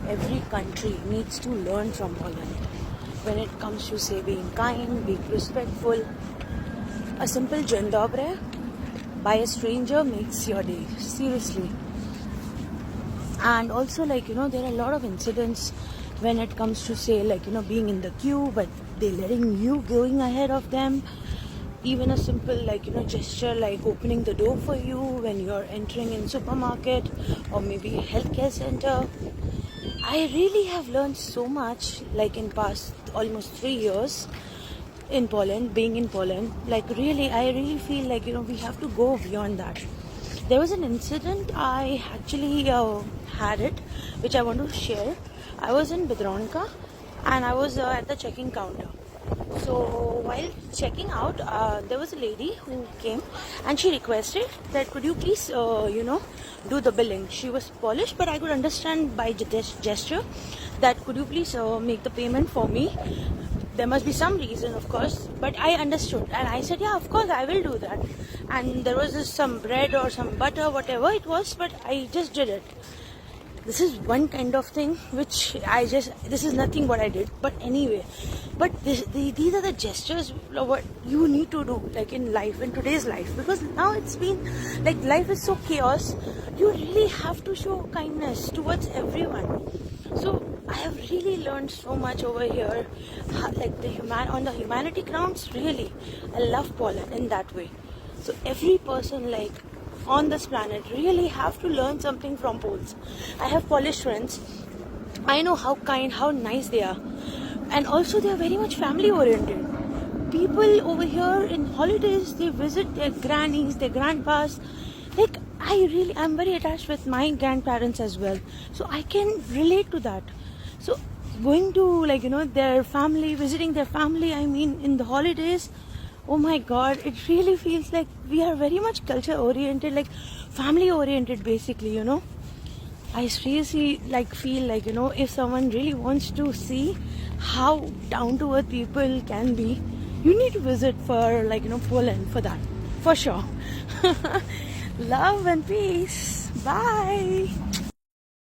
every country needs to learn from Poland. When it comes to, say, being kind, being respectful, a simple dzień dobry by a stranger makes your day. Seriously. And also, there are a lot of incidents when it comes to, say, being in the queue, but they letting you going ahead of them. Even a simple, gesture like opening the door for you when you're entering in supermarket or maybe a healthcare center. I really have learned so much, in past almost 3 years in Poland, being in Poland. I really feel we have to go beyond that. There was an incident I actually had it, which I want to share. I was in Biedronka and I was at the checking counter. So while checking out, there was a lady who came and she requested that could you please, do the billing. She was Polish, but I could understand by gesture that could you please make the payment for me. There must be some reason, of course, but I understood and I said, yeah, of course I will do that. And there was some bread or some butter, whatever it was, but I just did it. This is one kind of thing which this is nothing what I did, but anyway. But these are the gestures what you need to do, in life, in today's life, because now it's been life is so chaos. You really have to show kindness towards everyone. So I have really learned so much over here, on the humanity grounds. Really, I love Poland in that way. So every person on this planet really have to learn something from Poles. I have Polish friends. I know how kind, how nice they are, and also they are very much family oriented. People over here in holidays, they visit their grannies, their grandpas. I'm very attached with my grandparents as well, so I can relate to that. So going to their family, visiting their family, in the holidays, oh my god, it really feels like we are very much culture oriented, family oriented basically. I seriously feel if someone really wants to see how down to earth people can be, you need to visit for Poland for that, for sure. Love and peace. Bye.